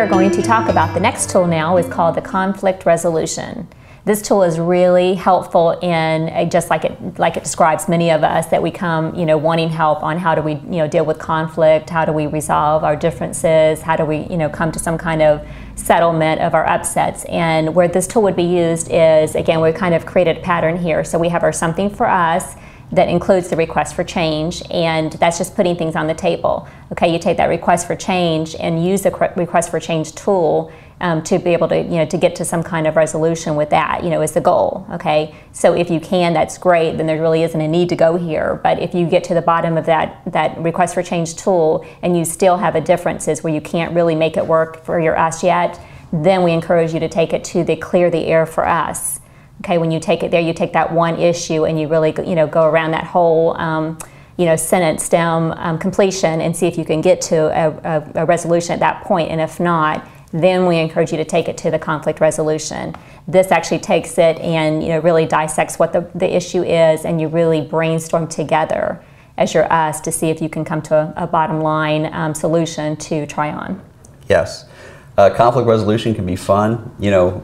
going to talk about the next tool now. Is called the conflict resolution. This tool is really helpful in, just like it describes many of us, that we come, wanting help on how do we, deal with conflict, how do we resolve our differences, how do we, come to some kind of settlement of our upsets. And where this tool would be used is, again, we kind of created a pattern here. So we have our something for us that includes the request for change, and that's just putting things on the table. Okay, you take that request for change and use the request for change tool to be able to, to get to some kind of resolution with that, is the goal. Okay, so if you can, that's great. Then there really isn't a need to go here. But if you get to the bottom of that request for change tool and you still have a differences where you can't really make it work for your us yet, then we encourage you to take it to the clear the air for us. Okay, when you take it there, you take that one issue and you really, go around that whole, sentence stem completion and see if you can get to a resolution at that point. And if not, then we encourage you to take it to the conflict resolution. This actually takes it and really dissects what the issue is, and you really brainstorm together as your us to see if you can come to a bottom line solution to try on. Yes. Conflict resolution can be fun.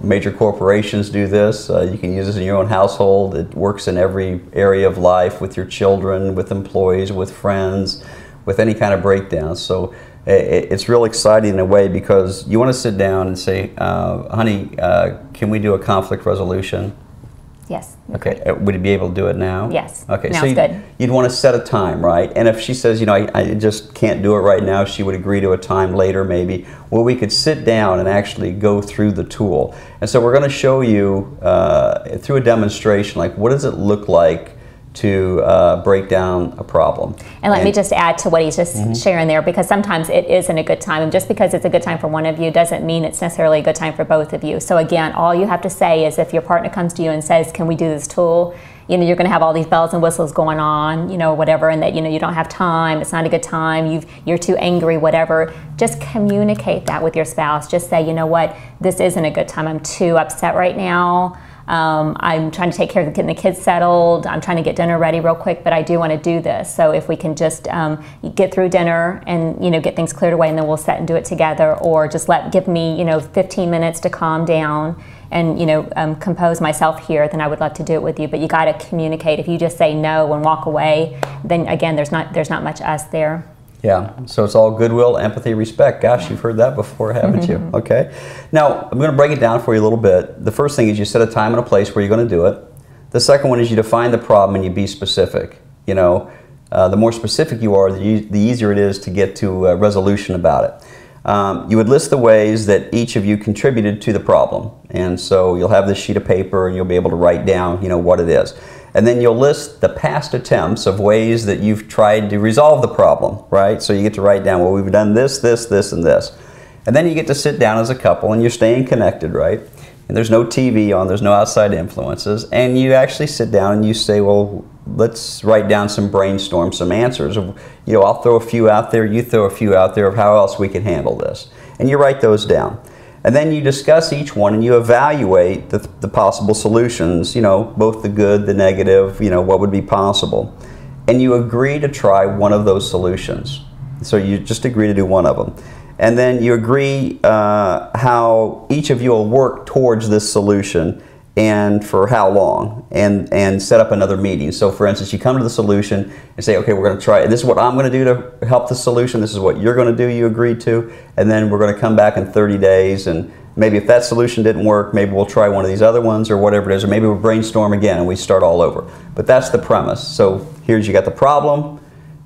Major corporations do this. You can use this in your own household. It works in every area of life, with your children, with employees, with friends, with any kind of breakdown. So it's real exciting in a way, because you want to sit down and say, honey, can we do a conflict resolution? Yes. Okay. Would you be able to do it now? Yes. Okay. Now So it's good. You'd want to set a time, right? And if she says, I just can't do it right now, she would agree to a time later maybe, where we could sit down and actually go through the tool. And so we're going to show you through a demonstration, like, what does it look like to break down a problem. And let me just add to what he's just sharing there, because sometimes it isn't a good time, and just because it's a good time for one of you doesn't mean it's necessarily a good time for both of you. So again, all you have to say is, if your partner comes to you and says, can we do this tool, you're going to have all these bells and whistles going on, whatever, and that you don't have time, it's not a good time, you're too angry, whatever. Just communicate that with your spouse. Just say, you know what, this isn't a good time, I'm too upset right now. I'm trying to take care of getting the kids settled. I'm trying to get dinner ready real quick, but I do want to do this. So if we can just get through dinner and get things cleared away, and then we'll sit and do it together, or just give me 15 minutes to calm down and compose myself here, then I would love to do it with you. But you got to communicate. If you just say no and walk away, then again, there's not much us there. Yeah, so it's all goodwill, empathy, respect. Gosh, you've heard that before, haven't you? Okay. Now, I'm going to break it down for you a little bit. The first thing is you set a time and a place where you're going to do it. The second one is you define the problem and you be specific. The more specific you are, the easier it is to get to a resolution about it. You would list the ways that each of you contributed to the problem. And so you'll have this sheet of paper and you'll be able to write down, what it is. And then you'll list the past attempts of ways that you've tried to resolve the problem, right? So you get to write down, well, we've done this, this, this, and this. And then you get to sit down as a couple and you're staying connected, right? And there's no TV on, there's no outside influences. And you actually sit down and you say, well, let's write down some brainstorm, some answers. I'll throw a few out there, you throw a few out there of how else we can handle this. And you write those down. And then you discuss each one and you evaluate the possible solutions, both the good, the negative, what would be possible. And you agree to try one of those solutions. So you just agree to do one of them. And then you agree how each of you will work towards this solution and for how long, and set up another meeting. So for instance, you come to the solution and say, okay, we're going to try it. This is what I'm going to do to help the solution. This is what you're going to do, you agreed to. And then we're going to come back in 30 days and maybe if that solution didn't work, maybe we'll try one of these other ones or whatever it is, or maybe we'll brainstorm again and we start all over. But that's the premise. So here's, you got the problem,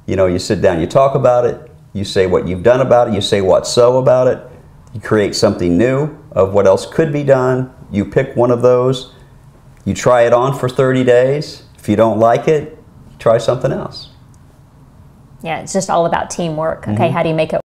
you sit down, you talk about it, you say what you've done about it, you say what's so about it, you create something new of what else could be done. You pick one of those, you try it on for 30 days. If you don't like it, try something else. Yeah, it's just all about teamwork. Okay, how do you make it